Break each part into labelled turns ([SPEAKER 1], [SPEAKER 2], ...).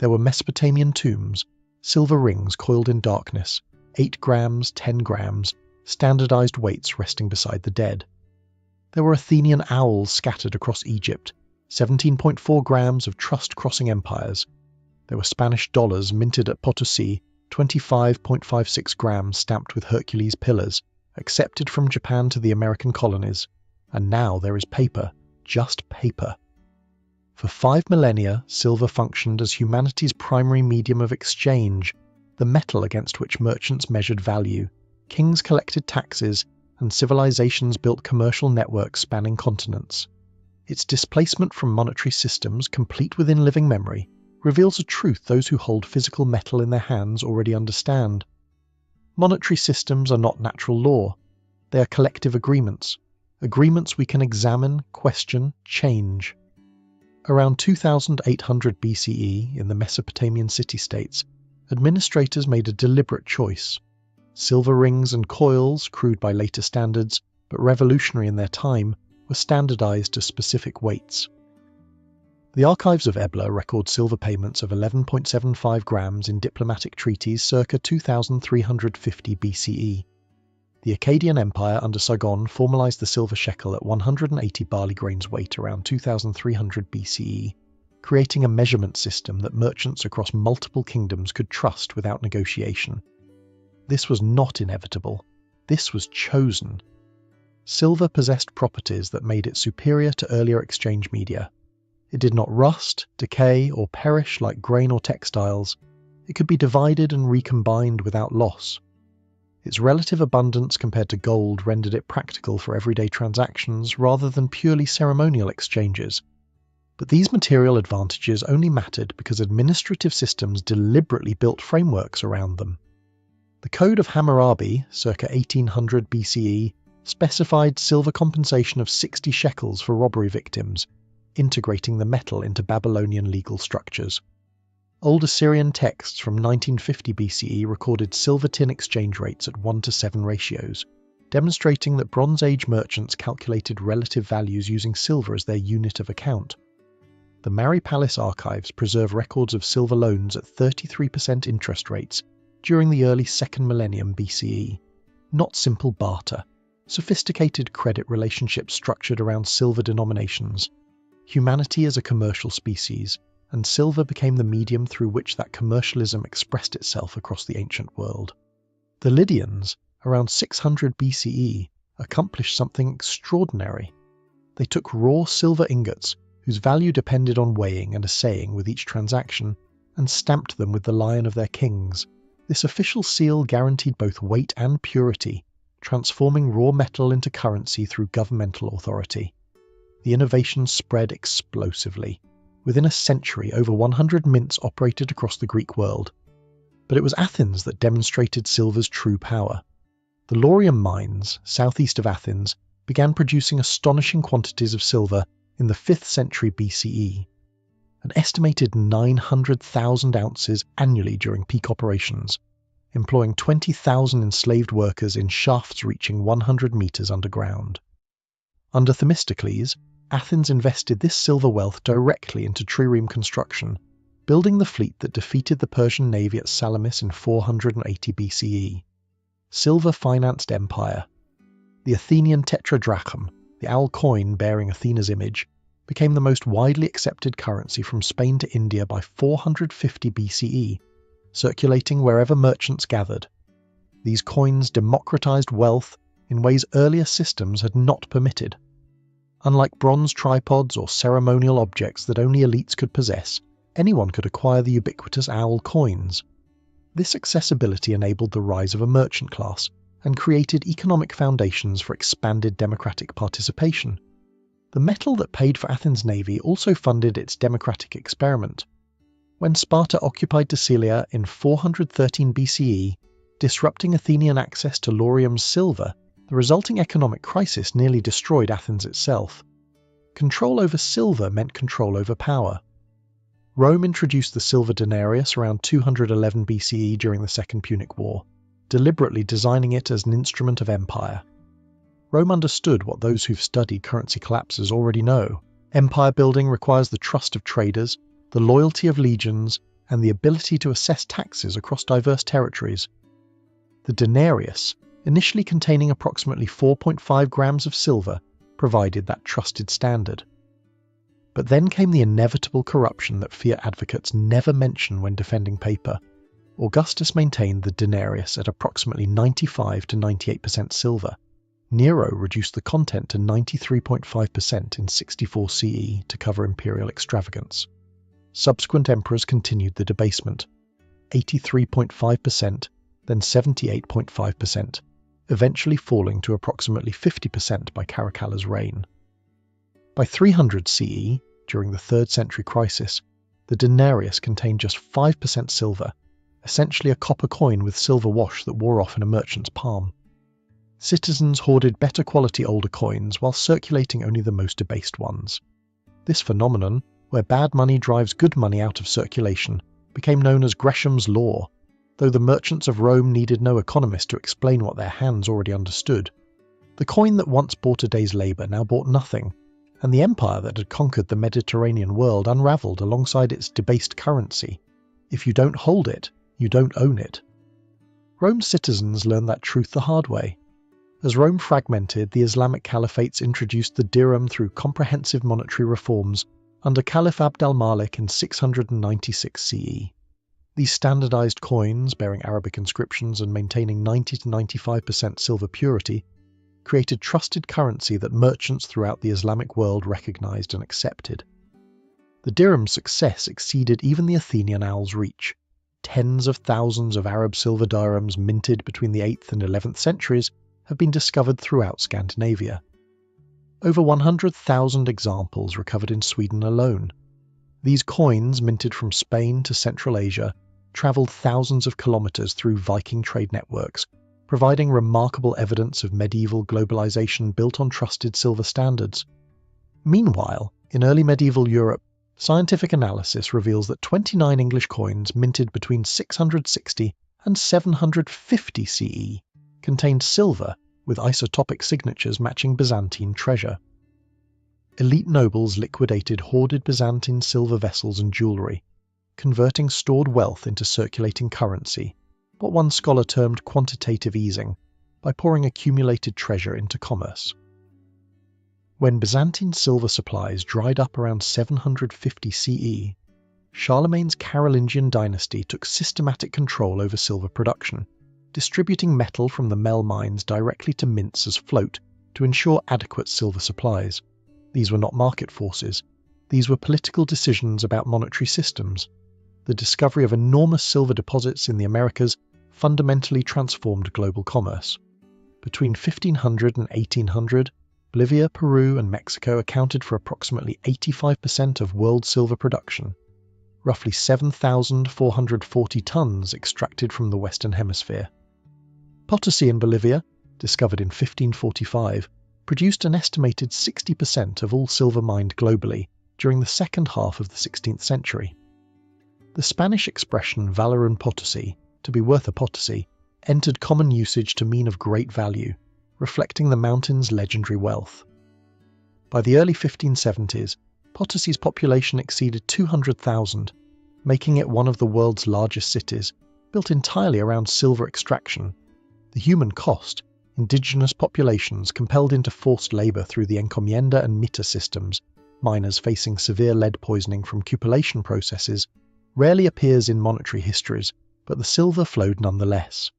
[SPEAKER 1] There were Mesopotamian tombs, silver rings coiled in darkness, 8 grams, 10 grams, standardized weights resting beside the dead. There were Athenian owls scattered across Egypt, 17.4 grams of trust-crossing empires. There were Spanish dollars minted at Potosi, 25.56 grams stamped with Hercules pillars, accepted from Japan to the American colonies. And now there is paper, just paper. For 5 millennia, silver functioned as humanity's primary medium of exchange, the metal against which merchants measured value, kings collected taxes, and civilizations built commercial networks spanning continents. Its displacement from monetary systems, complete within living memory, reveals a truth those who hold physical metal in their hands already understand. Monetary systems are not natural law. They are collective agreements we can examine, question, change. Around 2800 BCE, in the Mesopotamian city-states, administrators made a deliberate choice. Silver rings and coils, crude by later standards, but revolutionary in their time, were standardized to specific weights. The archives of Ebla record silver payments of 11.75 grams in diplomatic treaties circa 2350 BCE. The Akkadian Empire under Sargon formalized the silver shekel at 180 barley grains weight around 2300 BCE, creating a measurement system that merchants across multiple kingdoms could trust without negotiation. This was not inevitable. This was chosen. Silver possessed properties that made it superior to earlier exchange media. It did not rust, decay, or perish like grain or textiles. It could be divided and recombined without loss. Its relative abundance compared to gold rendered it practical for everyday transactions rather than purely ceremonial exchanges. But these material advantages only mattered because administrative systems deliberately built frameworks around them. The Code of Hammurabi, circa 1800 BCE, specified silver compensation of 60 shekels for robbery victims, integrating the metal into Babylonian legal structures. Old Assyrian texts from 1950 BCE recorded silver-tin exchange rates at 1:7 ratios, demonstrating that Bronze Age merchants calculated relative values using silver as their unit of account. The Mari Palace archives preserve records of silver loans at 33% interest rates during the early 2nd millennium BCE, not simple barter, sophisticated credit relationships structured around silver denominations. Humanity is a commercial species, and silver became the medium through which that commercialism expressed itself across the ancient world. The Lydians, around 600 BCE, accomplished something extraordinary. They took raw silver ingots, whose value depended on weighing and assaying with each transaction, and stamped them with the lion of their kings. This official seal guaranteed both weight and purity, transforming raw metal into currency through governmental authority. The innovation spread explosively. Within a century, over 100 mints operated across the Greek world. But it was Athens that demonstrated silver's true power. The Laurium mines, southeast of Athens, began producing astonishing quantities of silver in the 5th century BCE. An estimated 900,000 ounces annually during peak operations, employing 20,000 enslaved workers in shafts reaching 100 meters underground. Under Themistocles, Athens invested this silver wealth directly into trireme construction, building the fleet that defeated the Persian navy at Salamis in 480 BCE. Silver financed empire. The Athenian tetradrachm, the owl coin bearing Athena's image, became the most widely accepted currency from Spain to India by 450 BCE, circulating wherever merchants gathered. These coins democratized wealth in ways earlier systems had not permitted. Unlike bronze tripods or ceremonial objects that only elites could possess, anyone could acquire the ubiquitous owl coins. This accessibility enabled the rise of a merchant class and created economic foundations for expanded democratic participation. The metal that paid for Athens' navy also funded its democratic experiment. When Sparta occupied Decelia in 413 BCE, disrupting Athenian access to Laurium's silver, the resulting economic crisis nearly destroyed Athens itself. Control over silver meant control over power. Rome introduced the silver denarius around 211 BCE during the Second Punic War, deliberately designing it as an instrument of empire. Rome understood what those who've studied currency collapses already know. Empire building requires the trust of traders, the loyalty of legions, and the ability to assess taxes across diverse territories. The denarius, initially containing approximately 4.5 grams of silver, provided that trusted standard. But then came the inevitable corruption that fiat advocates never mention when defending paper. Augustus maintained the denarius at approximately 95 to 98% silver. Nero reduced the content to 93.5% in 64 CE to cover imperial extravagance. Subsequent emperors continued the debasement, 83.5%, then 78.5%, eventually falling to approximately 50% by Caracalla's reign. By 300 CE, during the 3rd century crisis, the denarius contained just 5% silver, essentially a copper coin with silver wash that wore off in a merchant's palm. Citizens hoarded better quality older coins while circulating only the most debased ones. This phenomenon, where bad money drives good money out of circulation, became known as Gresham's Law, though the merchants of Rome needed no economist to explain what their hands already understood. The coin that once bought a day's labour now bought nothing, and the empire that had conquered the Mediterranean world unravelled alongside its debased currency. If you don't hold it, you don't own it. Rome's citizens learned that truth the hard way. As Rome fragmented, the Islamic caliphates introduced the dirham through comprehensive monetary reforms under Caliph Abd al-Malik in 696 CE. These standardized coins, bearing Arabic inscriptions and maintaining 90 to 95% silver purity, created trusted currency that merchants throughout the Islamic world recognized and accepted. The dirham's success exceeded even the Athenian owl's reach. Tens of thousands of Arab silver dirhams minted between the 8th and 11th centuries have been discovered throughout Scandinavia. Over 100,000 examples recovered in Sweden alone. These coins, minted from Spain to Central Asia, travelled thousands of kilometres through Viking trade networks, providing remarkable evidence of medieval globalization built on trusted silver standards. Meanwhile, in early medieval Europe, scientific analysis reveals that 29 English coins minted between 660 and 750 CE contained silver with isotopic signatures matching Byzantine treasure. Elite nobles liquidated hoarded Byzantine silver vessels and jewellery, converting stored wealth into circulating currency, what one scholar termed quantitative easing, by pouring accumulated treasure into commerce. When Byzantine silver supplies dried up around 750 CE, Charlemagne's Carolingian dynasty took systematic control over silver production, distributing metal from the Mel mines directly to mints as float to ensure adequate silver supplies. These were not market forces. These were political decisions about monetary systems. The discovery of enormous silver deposits in the Americas fundamentally transformed global commerce. Between 1500 and 1800, Bolivia, Peru, and Mexico accounted for approximately 85% of world silver production, roughly 7,440 tons extracted from the Western Hemisphere. Potosi in Bolivia, discovered in 1545, produced an estimated 60% of all silver mined globally during the second half of the 16th century. The Spanish expression valor en Potosi, to be worth a Potosi, entered common usage to mean of great value, reflecting the mountain's legendary wealth. By the early 1570s, Potosi's population exceeded 200,000, making it one of the world's largest cities, built entirely around silver extraction. The human cost, indigenous populations compelled into forced labour through the encomienda and mita systems, miners facing severe lead poisoning from cupellation processes, rarely appears in monetary histories, but the silver flowed nonetheless.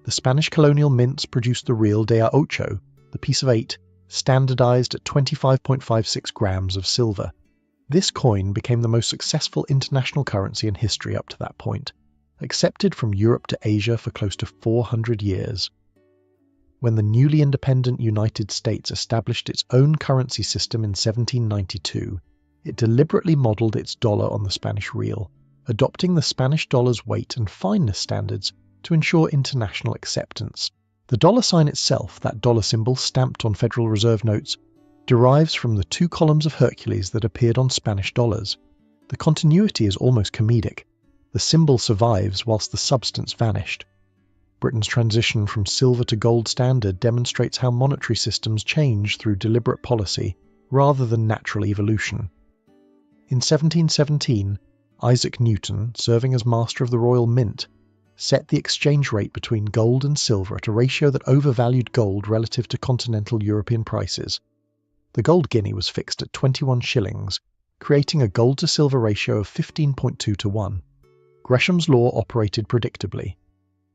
[SPEAKER 1] The Spanish colonial mints produced the real de a ocho, the piece of 8, standardized at 25.56 grams of silver. This coin became the most successful international currency in history up to that point, accepted from Europe to Asia for close to 400 years. When the newly independent United States established its own currency system in 1792, it deliberately modelled its dollar on the Spanish real, adopting the Spanish dollar's weight and fineness standards to ensure international acceptance. The dollar sign itself, that dollar symbol stamped on Federal Reserve notes, derives from the 2 columns of Hercules that appeared on Spanish dollars. The continuity is almost comedic. The symbol survives whilst the substance vanished. Britain's transition from silver to gold standard demonstrates how monetary systems change through deliberate policy rather than natural evolution. In 1717, Isaac Newton, serving as master of the Royal Mint, set the exchange rate between gold and silver at a ratio that overvalued gold relative to continental European prices. The gold guinea was fixed at 21 shillings, creating a gold-to-silver ratio of 15.2 to 1. Gresham's law operated predictably.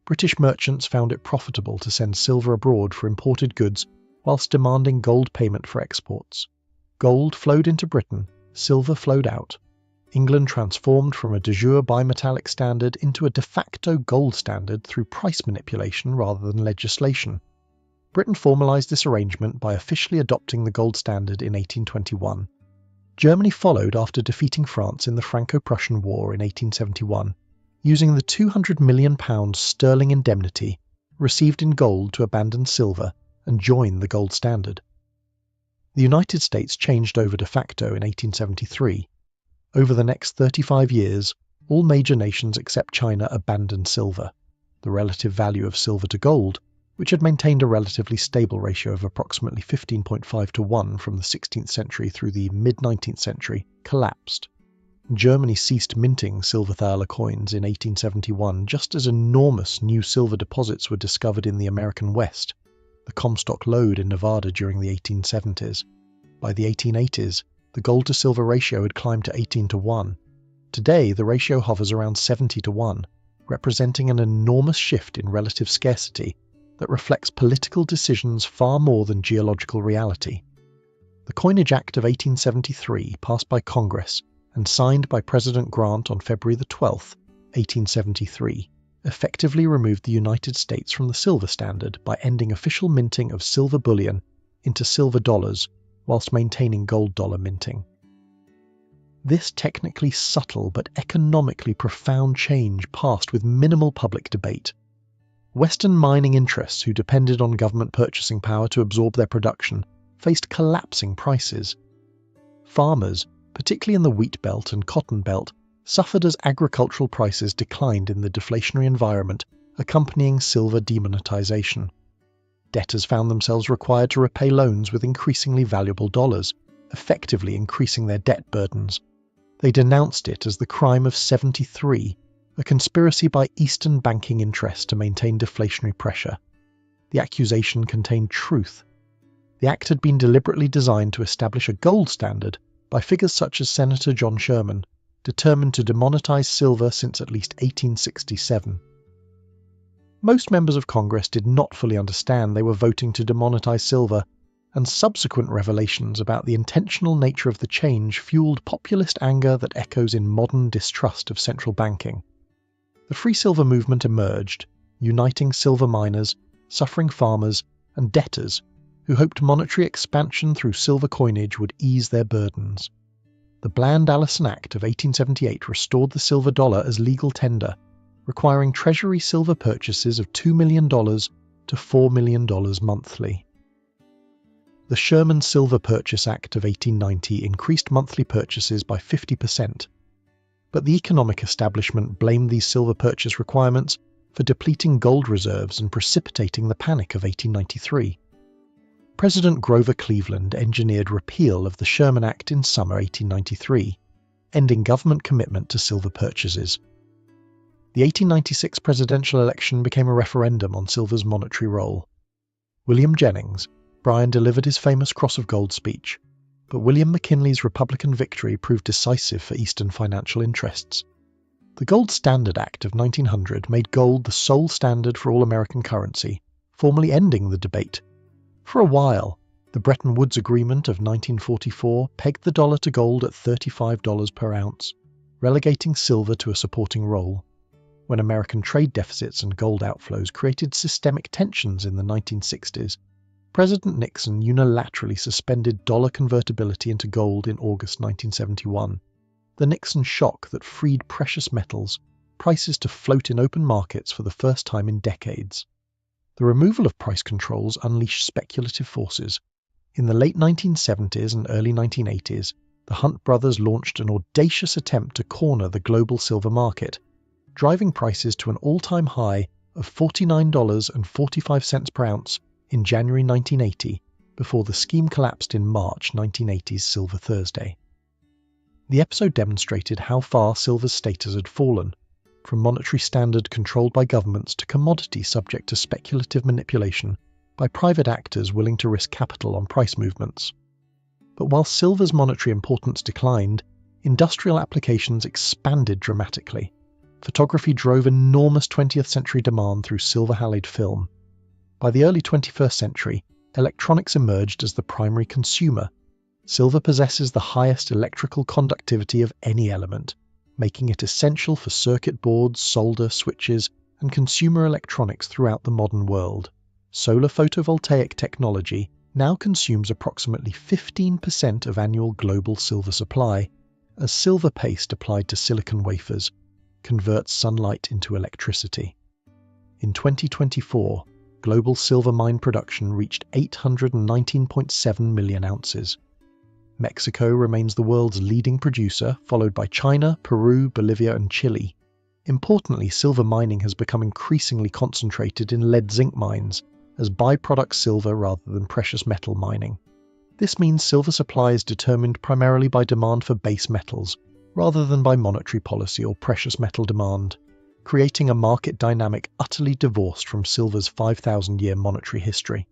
[SPEAKER 1] British merchants found it profitable to send silver abroad for imported goods whilst demanding gold payment for exports. Gold flowed into Britain, silver flowed out. England transformed from a de jure bimetallic standard into a de facto gold standard through price manipulation rather than legislation. Britain formalised this arrangement by officially adopting the gold standard in 1821. Germany followed after defeating France in the Franco-Prussian War in 1871, using the £200 million sterling indemnity received in gold to abandon silver and join the gold standard. The United States changed over de facto in 1873. Over the next 35 years, all major nations except China abandoned silver. The relative value of silver to gold, which had maintained a relatively stable ratio of approximately 15.5 to 1 from the 16th century through the mid-19th century, collapsed. Germany ceased minting silver thaler coins in 1871 just as enormous new silver deposits were discovered in the American West, the Comstock Lode in Nevada during the 1870s. By the 1880s, the gold-to-silver ratio had climbed to 18 to 1. Today, the ratio hovers around 70 to 1, representing an enormous shift in relative scarcity that reflects political decisions far more than geological reality. The Coinage Act of 1873, passed by Congress and signed by President Grant on February 12, 1873, effectively removed the United States from the silver standard by ending official minting of silver bullion into silver dollars whilst maintaining gold dollar minting. This technically subtle but economically profound change passed with minimal public debate. Western mining interests who depended on government purchasing power to absorb their production faced collapsing prices. Farmers, particularly in the wheat belt and cotton belt, suffered as agricultural prices declined in the deflationary environment accompanying silver demonetization. Debtors found themselves required to repay loans with increasingly valuable dollars, effectively increasing their debt burdens. They denounced it as the crime of 73, a conspiracy by Eastern banking interests to maintain deflationary pressure. The accusation contained truth. The act had been deliberately designed to establish a gold standard by figures such as Senator John Sherman, determined to demonetize silver since at least 1867. Most members of Congress did not fully understand they were voting to demonetize silver, and subsequent revelations about the intentional nature of the change fueled populist anger that echoes in modern distrust of central banking. The free silver movement emerged, uniting silver miners, suffering farmers, and debtors who hoped monetary expansion through silver coinage would ease their burdens. The Bland-Allison Act of 1878 restored the silver dollar as legal tender, requiring Treasury silver purchases of $2 million to $4 million monthly. The Sherman Silver Purchase Act of 1890 increased monthly purchases by 50%, but the economic establishment blamed these silver purchase requirements for depleting gold reserves and precipitating the Panic of 1893. President Grover Cleveland engineered repeal of the Sherman Act in summer 1893, ending government commitment to silver purchases. The 1896 presidential election became a referendum on silver's monetary role. William Jennings, Bryan delivered his famous Cross of Gold speech, but William McKinley's Republican victory proved decisive for Eastern financial interests. The Gold Standard Act of 1900 made gold the sole standard for all American currency, formally ending the debate. For a while, the Bretton Woods Agreement of 1944 pegged the dollar to gold at $35 per ounce, relegating silver to a supporting role. When American trade deficits and gold outflows created systemic tensions in the 1960s, President Nixon unilaterally suspended dollar convertibility into gold in August 1971. The Nixon shock that freed precious metals, prices to float in open markets for the first time in decades. The removal of price controls unleashed speculative forces. In the late 1970s and early 1980s, the Hunt brothers launched an audacious attempt to corner the global silver market, driving prices to an all-time high of $49.45 per ounce in January 1980, before the scheme collapsed in March 1980's Silver Thursday. The episode demonstrated how far silver's status had fallen, from monetary standard controlled by governments to commodity subject to speculative manipulation by private actors willing to risk capital on price movements. But while silver's monetary importance declined, industrial applications expanded dramatically. Photography drove enormous 20th century demand through silver-halide film. By the early 21st century, electronics emerged as the primary consumer. Silver possesses the highest electrical conductivity of any element, making it essential for circuit boards, solder, switches, and consumer electronics throughout the modern world. Solar photovoltaic technology now consumes approximately 15% of annual global silver supply, as silver paste applied to silicon wafers converts sunlight into electricity. In 2024, global silver mine production reached 819.7 million ounces. Mexico remains the world's leading producer, followed by China, Peru, Bolivia, and Chile. Importantly, silver mining has become increasingly concentrated in lead-zinc mines, as byproduct silver rather than precious metal mining. This means silver supply is determined primarily by demand for base metals, rather than by monetary policy or precious metal demand, creating a market dynamic utterly divorced from silver's 5,000-year monetary history.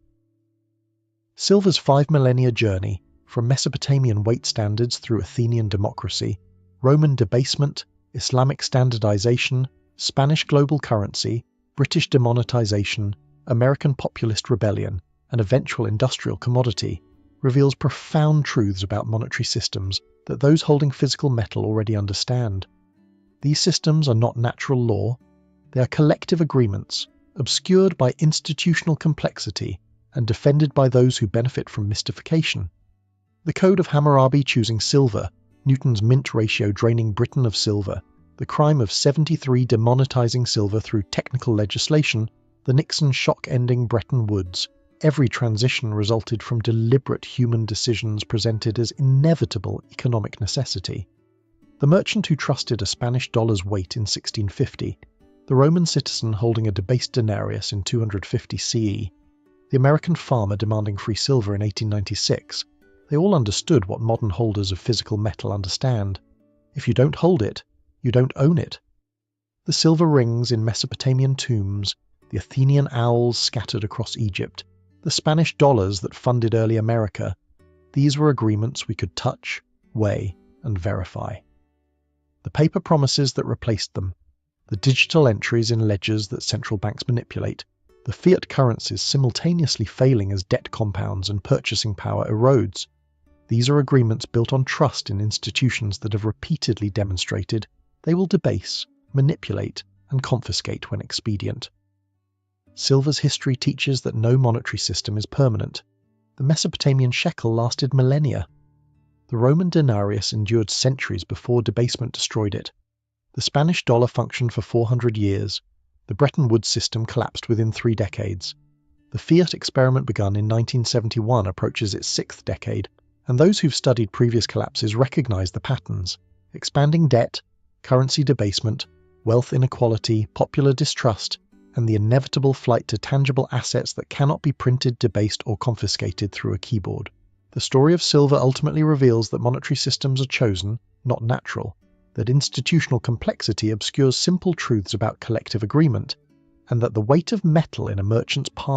[SPEAKER 1] Silver's 5 millennia journey, from Mesopotamian weight standards through Athenian democracy, Roman debasement, Islamic standardization, Spanish global currency, British demonetization, American populist rebellion, and eventual industrial commodity, reveals profound truths about monetary systems that those holding physical metal already understand. These systems are not natural law, they are collective agreements, obscured by institutional complexity and defended by those who benefit from mystification. The Code of Hammurabi choosing silver, Newton's mint ratio draining Britain of silver, the crime of 73 demonetizing silver through technical legislation, the Nixon shock ending Bretton Woods, every transition resulted from deliberate human decisions presented as inevitable economic necessity. The merchant who trusted a Spanish dollar's weight in 1650, the Roman citizen holding a debased denarius in 250 CE, the American farmer demanding free silver in 1896, they all understood what modern holders of physical metal understand. If you don't hold it, you don't own it. The silver rings in Mesopotamian tombs, the Athenian owls scattered across Egypt, the Spanish dollars that funded early America, these were agreements we could touch, weigh, and verify. The paper promises that replaced them, the digital entries in ledgers that central banks manipulate, the fiat currencies simultaneously failing as debt compounds and purchasing power erodes. These are agreements built on trust in institutions that have repeatedly demonstrated they will debase, manipulate, and confiscate when expedient. Silver's history teaches that no monetary system is permanent. The Mesopotamian shekel lasted millennia. The Roman denarius endured centuries before debasement destroyed it. The Spanish dollar functioned for 400 years. The Bretton Woods system collapsed within 3 decades. The Fiat experiment begun in 1971 approaches its 6th decade, and those who've studied previous collapses recognize the patterns: expanding debt, currency debasement, wealth inequality, popular distrust, and the inevitable flight to tangible assets that cannot be printed, debased, or confiscated through a keyboard. The story of silver ultimately reveals that monetary systems are chosen, not natural, that institutional complexity obscures simple truths about collective agreement, and that the weight of metal in a merchant's palm